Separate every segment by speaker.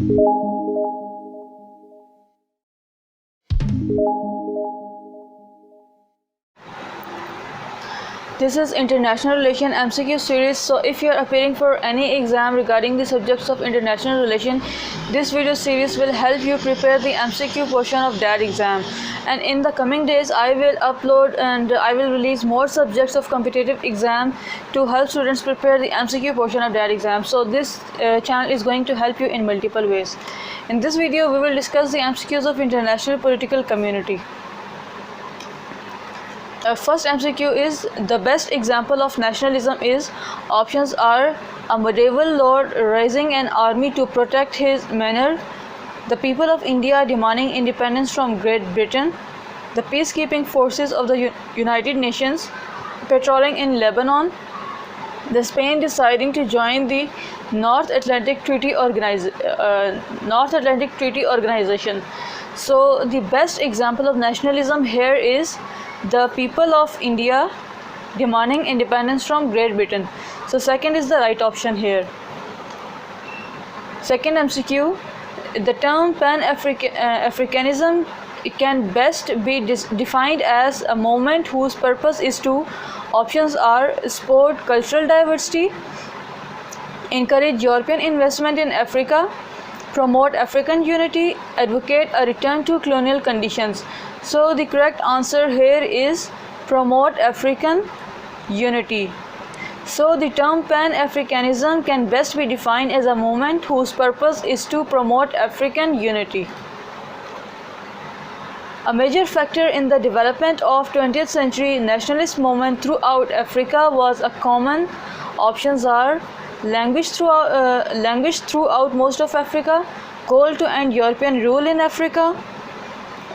Speaker 1: This is International Relation MCQ series. So if you are appearing for any exam regarding the subjects of international relation, this video series will help you prepare the MCQ portion of that exam. And in the coming days, I will upload and I will release more subjects of competitive exam to help students prepare the MCQ portion of that exam. So this channel is going to help you in multiple ways. In this video, we will discuss the MCQs of international political community. First MCQ is the best example of nationalism is. Options are a medieval lord raising an army to protect his manor, the people of India demanding independence from Great Britain, the peacekeeping forces of the United Nations patrolling in Lebanon, the Spain deciding to join the North Atlantic Treaty Organization. So the best example of nationalism here is the people of India demanding independence from Great Britain. So second is the right option here. Second MCQ, the term Pan-Africanism can best be defined as a movement whose purpose is to. Options are support cultural diversity, encourage European investment in Africa, promote African unity, advocate a return to colonial conditions. So the correct answer here is promote African unity. So the term Pan-Africanism can best be defined as a movement whose purpose is to promote African unity. A major factor in the development of 20th century nationalist movement throughout Africa was a common. Options are language throughout most of Africa, goal to end European rule in Africa,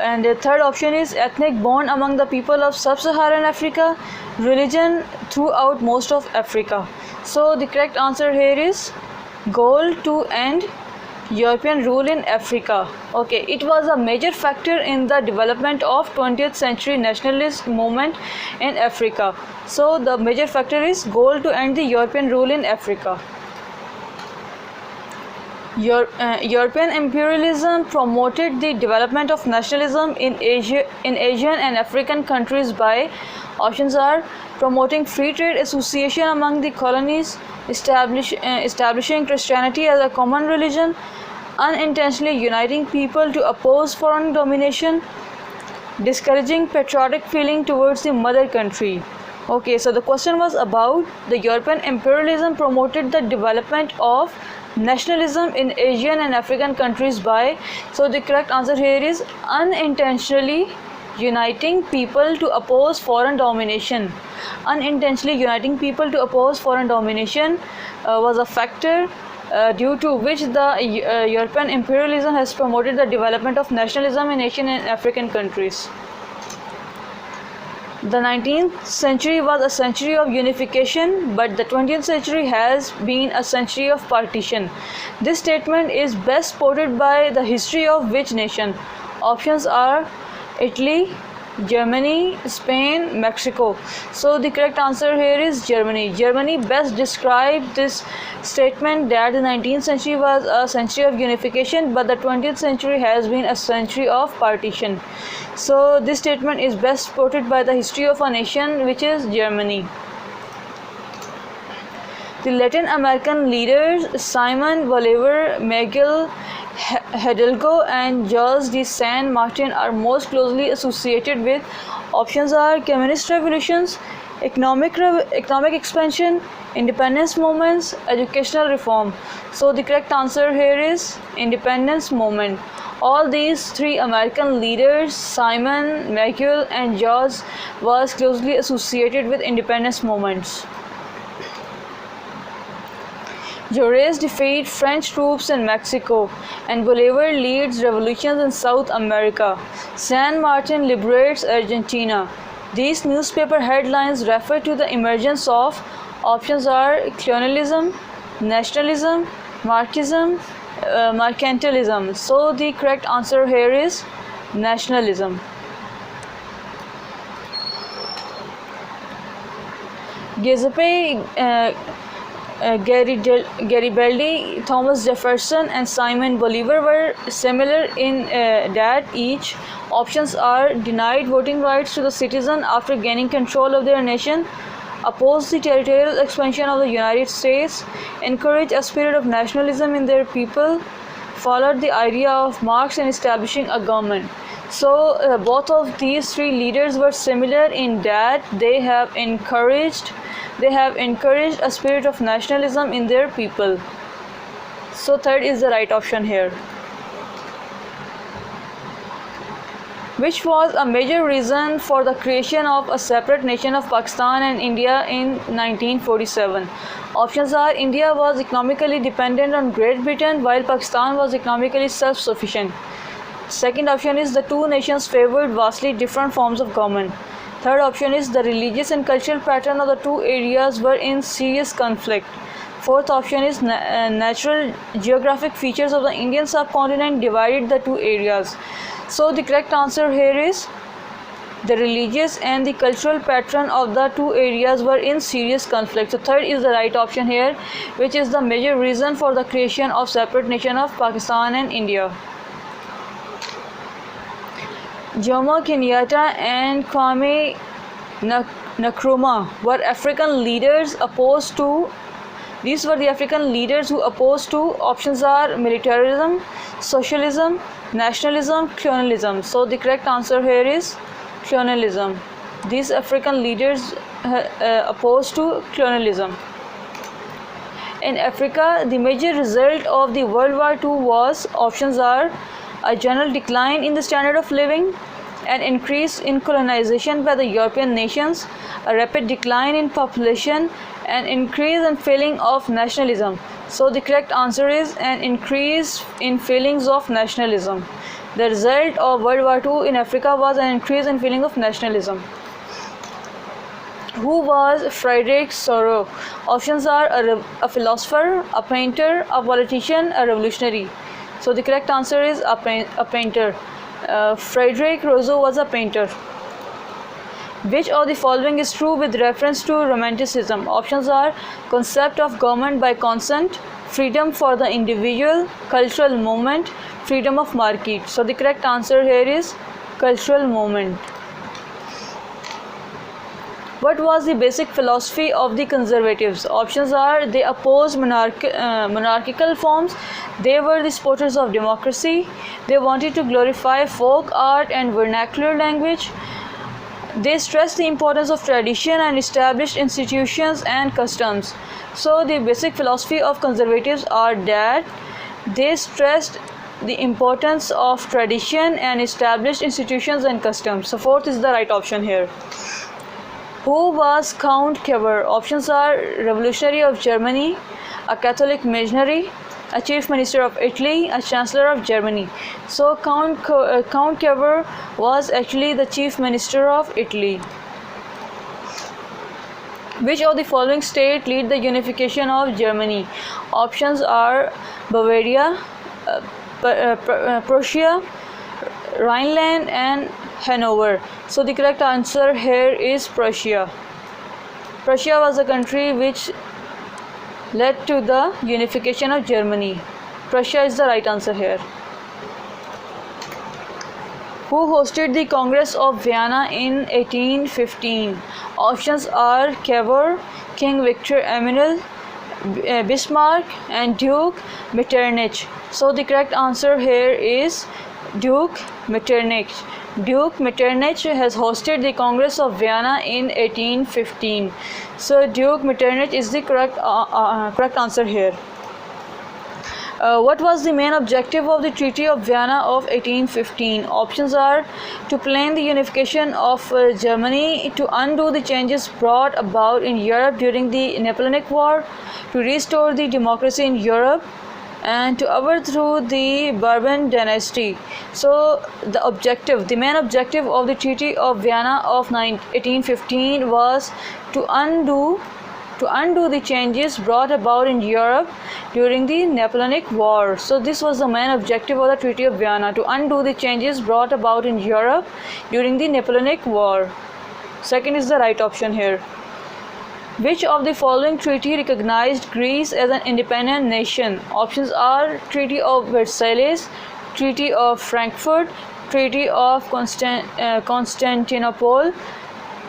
Speaker 1: and the third option is ethnic bond among the people of sub-Saharan Africa, religion throughout most of Africa. So the correct answer here is goal to end European rule in Africa. Okay, it was a major factor in the development of 20th century nationalist movement in Africa. So the major factor is goal to end the European rule in Africa. European imperialism promoted the development of nationalism in Asian and African countries by. Options are promoting free trade association among the colonies, establishing Christianity as a common religion, unintentionally uniting people to oppose foreign domination, discouraging patriotic feeling towards the mother country. Okay, so the question was about the European imperialism promoted the development of nationalism in Asian and African countries by. So the correct answer here is unintentionally uniting people to oppose foreign domination. Unintentionally uniting people to oppose foreign domination was a factor due to which the European imperialism has promoted the development of nationalism in Asian and African countries. The 19th century was a century of unification, but the 20th century has been a century of partition. This statement is best supported by the history of which nation? Options are Italy, Germany, Spain, Mexico. So the correct answer here is Germany. Germany best described this statement that the 19th century was a century of unification, but the 20th century has been a century of partition. So this statement is best supported by the history of a nation, which is Germany. The Latin American leaders Simon Bolivar, Miguel Hidalgo and Jules de San Martin are most closely associated with. Options are communist revolutions, economic expansion, independence movements, educational reform. So the correct answer here is independence movement. All these three American leaders, Simon, Miguel and George, was closely associated with independence movements. Juarez defeats French troops in Mexico, and Bolivar leads revolutions in South America. San Martin liberates Argentina. These newspaper headlines refer to the emergence of. Options are colonialism, nationalism, Marxism, mercantilism. So the correct answer here is nationalism. Giuseppe Garibaldi, Thomas Jefferson, and Simon Bolivar were similar in that each options are denied voting rights to the citizen after gaining control of their nation, opposed the territorial expansion of the United States, encouraged a spirit of nationalism in their people, followed the idea of Marx in establishing a government. So both of these three leaders were similar in that they have encouraged a spirit of nationalism in their people. So third is the right option here. Which was a major reason for the creation of a separate nation of Pakistan and India in 1947? Options are: India was economically dependent on Great Britain while Pakistan was economically self-sufficient. Second option is the two nations favored vastly different forms of government. Third option is the religious and cultural pattern of the two areas were in serious conflict. Fourth option is natural geographic features of the Indian subcontinent divided the two areas. So the correct answer here is the religious and the cultural pattern of the two areas were in serious conflict. So third is the right option here, which is the major reason for the creation of separate nation of Pakistan and India. Jomo Kenyatta and Kwame Nkrumah were African leaders opposed to. These were the African leaders who opposed to. Options are militarism, socialism, nationalism, colonialism. So the correct answer here is colonialism. These African leaders opposed to colonialism. In Africa, the major result of the World War II was, options are: a general decline in the standard of living, an increase in colonization by the European nations, a rapid decline in population, an increase in feeling of nationalism. So the correct answer is an increase in feelings of nationalism. The result of World War II in Africa was an increase in feeling of nationalism. Who was Frederick Sorrow? Options are: a philosopher, a painter, a politician, a revolutionary. So the correct answer is a painter. Frederick Rousseau was a painter. Which of the following is true with reference to Romanticism? Options are: concept of government by consent, freedom for the individual, cultural movement, freedom of market. So the correct answer here is cultural movement. What was the basic philosophy of the conservatives? Options are: they opposed monarchical forms, they were the supporters of democracy, they wanted to glorify folk art and vernacular language, they stressed the importance of tradition and established institutions and customs. So the basic philosophy of conservatives are that they stressed the importance of tradition and established institutions and customs. So fourth is the right option here. Who was Count Kever? Options are: revolutionary of Germany, a Catholic missionary, a chief minister of Italy, a chancellor of Germany. So Count Kever was actually the chief minister of Italy. Which of the following states lead the unification of Germany? Options are: Bavaria, Prussia, Rhineland, and Hanover. So the correct answer here is Prussia. Prussia was a country which led to the unification of Germany. Prussia is the right answer here. Who hosted the Congress of Vienna in 1815? Options are: Cavour, King Victor Emmanuel, Bismarck, and Duke Metternich. So the correct answer here is Duke Metternich. Duke Metternich has hosted the Congress of Vienna in 1815. So Duke Metternich is the correct answer here. What was the main objective of the Treaty of Vienna of 1815? Options are: to plan the unification of Germany, to undo the changes brought about in Europe during the Napoleonic War, to restore the democracy in Europe, and to overthrow the Bourbon dynasty. So the main objective of the Treaty of Vienna of 1815 was to undo the changes brought about in Europe during the Napoleonic War. So this was the main objective of the Treaty of Vienna, to undo the changes brought about in Europe during the Napoleonic War. Second is the right option here. Which of the following treaty recognized Greece as an independent nation? Options are Treaty of Versailles, Treaty of Frankfurt, Treaty of Constantinople,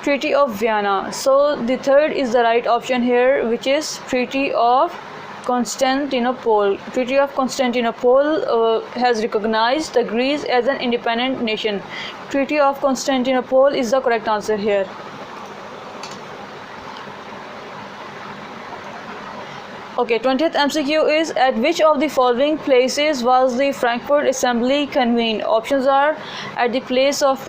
Speaker 1: Treaty of Vienna. So the third is the right option here, which is Treaty of Constantinople. Treaty of Constantinople has recognized the Greece as an independent nation. Treaty of Constantinople is the correct answer here. Okay, 20th MCQ is, at which of the following places was the Frankfurt Assembly convened? Options are at the Palace of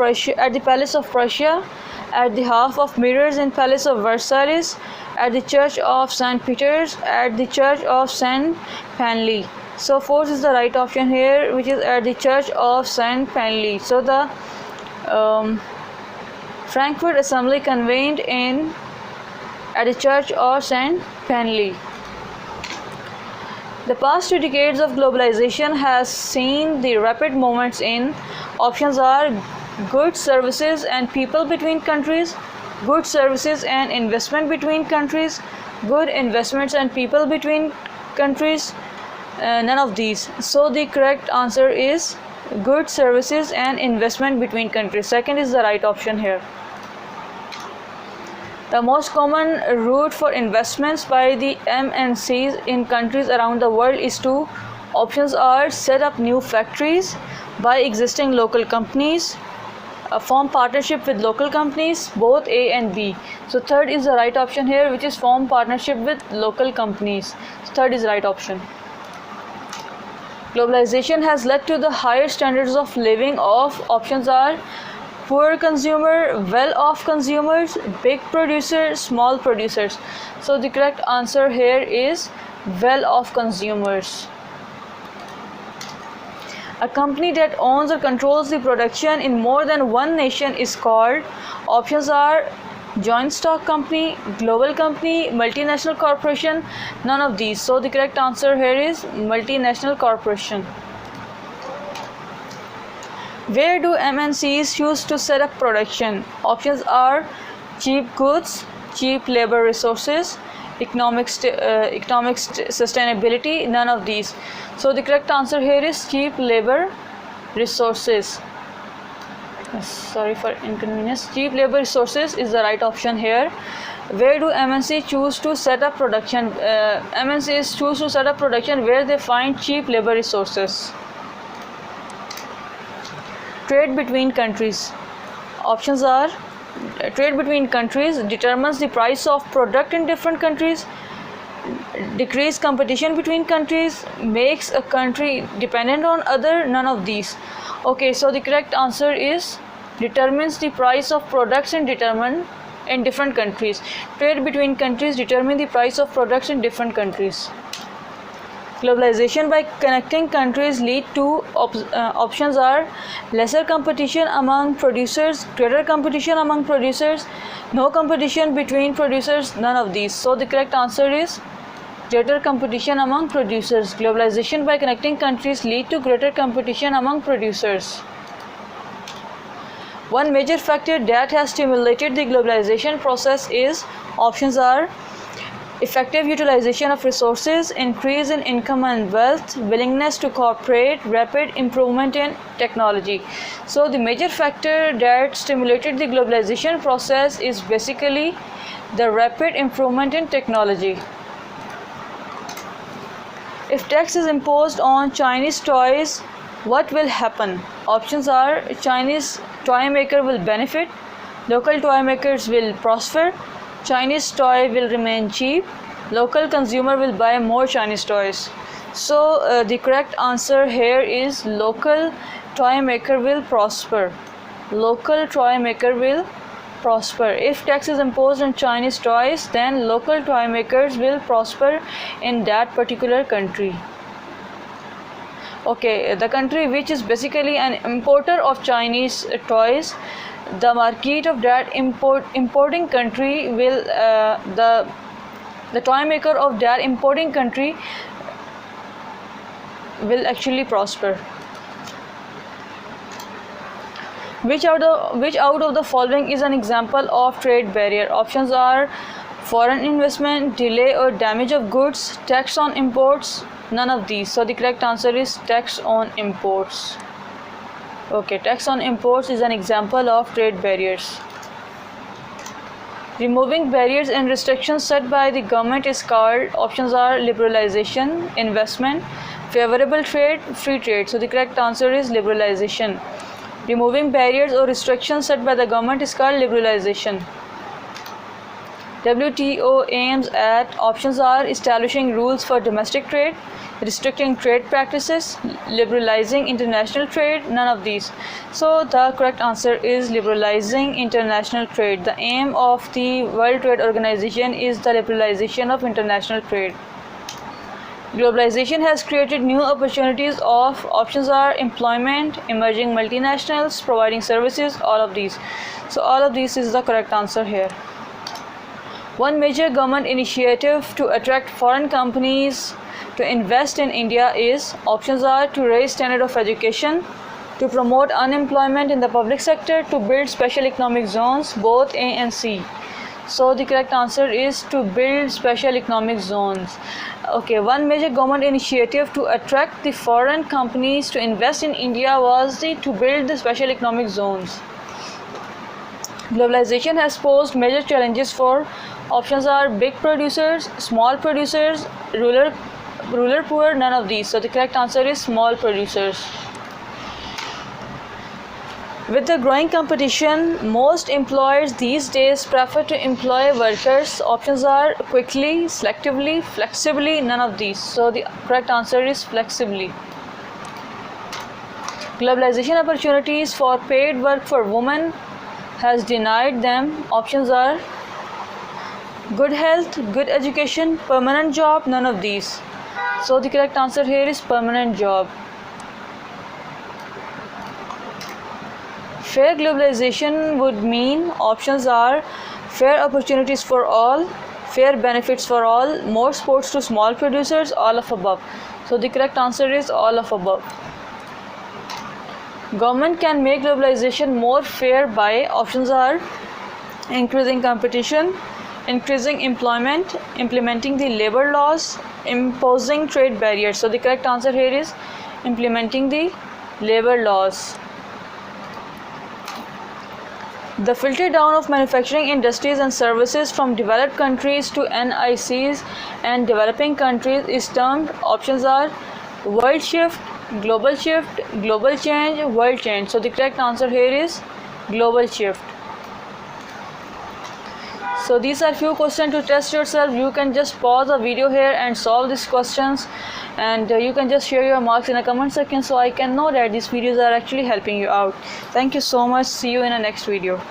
Speaker 1: Prussia, at the Half of Mirrors in Palace of Versailles, at the Church of St. Peter's, at the Church of St. Paneley. So fourth is the right option here, which is at the Church of St. Paneley. So the Frankfurt Assembly convened at the Church of St. Paneley. The past 2 decades of globalization has seen the rapid movements in. Options are goods, services and people between countries, goods, services and investment between countries, good investments and people between countries, none of these. So the correct answer is goods, services and investment between countries. Second is the right option here. The most common route for investments by the MNCs in countries around the world is to, options are set up new factories, buy existing local companies, form partnership with local companies, both A and B. So third is the right option here, which is form partnership with local companies. So third is the right option. Globalization has led to the higher standards of living of, options are poor consumer, well-off consumers, big producers, small producers. So the correct answer here is well-off consumers. A company that owns or controls the production in more than one nation is called, options are joint stock company, global company, multinational corporation, none of these. So the correct answer here is multinational corporation. Where do MNCs choose to set up production? Options are cheap goods, cheap labor resources, economic sustainability, none of these. So the correct answer here is cheap labor resources. Sorry for inconvenience. Cheap labor resources is the right option here. Where do MNCs choose to set up production? MNCs choose to set up production where they find cheap labor resources. Trade between countries. Options are trade between countries determines the price of product in different countries, decrease competition between countries, makes a country dependent on other, none of these. Okay, so the correct answer is determines the price of products in different countries. Trade between countries determine the price of products in different countries. Globalization by connecting countries lead to options are lesser competition among producers, greater competition among producers, no competition between producers, none of these. So the correct answer is greater competition among producers. Globalization by connecting countries lead to greater competition among producers. One major factor that has stimulated the globalization process is, options are effective utilization of resources, increase in income and wealth, willingness to cooperate, rapid improvement in technology. So the major factor that stimulated the globalization process is basically the rapid improvement in technology. If tax is imposed on Chinese toys, what will happen? Options are Chinese toy maker will benefit, local toy makers will prosper, Chinese toy will remain cheap, local consumer will buy more Chinese toys. So the correct answer here is local toy maker will prosper. Local toy maker will prosper. If tax is imposed on Chinese toys, then local toy makers will prosper in that particular country. Okay, the country which is basically an importer of Chinese toys, the market of that importing country will the toy maker of that importing country will actually prosper. Which out of the following is an example of trade barrier? Options are foreign investment, delay or damage of goods, tax on imports, none of these. So the correct answer is tax on imports. Okay, tax on imports is an example of trade barriers. Removing barriers and restrictions set by the government is called, options are liberalization, investment, favorable trade, free trade. So the correct answer is liberalization. Removing barriers or restrictions set by the government is called liberalization. WTO aims at, options are establishing rules for domestic trade, restricting trade practices, liberalizing international trade, none of these. So the correct answer is liberalizing international trade. The aim of the World Trade Organization is the liberalization of international trade. Globalization has created new opportunities of, options are employment, emerging multinationals, providing services, all of these. So all of these is the correct answer here. One major government initiative to attract foreign companies to invest in India is, options are to raise standard of education, to promote unemployment in the public sector, to build special economic zones, both A and C. So the correct answer is to build special economic zones. Okay, one major government initiative to attract the foreign companies to invest in India was to build the special economic zones. Globalization has posed major challenges for, options are big producers, small producers, rural poor, none of these. So the correct answer is small producers. With the growing competition, most employers these days prefer to employ workers. Options are quickly, selectively, flexibly, none of these. So the correct answer is flexibly. Globalization opportunities for paid work for women has denied them. Options are good health, good education, permanent job, none of these. So the correct answer here is permanent job. Fair globalization would mean, options are fair opportunities for all, fair benefits for all, more supports to small producers, all of above. So the correct answer is all of above. Government can make globalization more fair by, options are increasing competition, increasing employment, implementing the labor laws, imposing trade barriers. So the correct answer here is implementing the labor laws. The filter down of manufacturing industries and services from developed countries to NICs and developing countries is termed, options are world shift, global change, world change. So the correct answer here is global shift. So these are few questions to test yourself. You can just pause the video here and solve these questions, and you can just share your marks in the comment section so I can know that these videos are actually helping you out. Thank you so much. See you in the next video.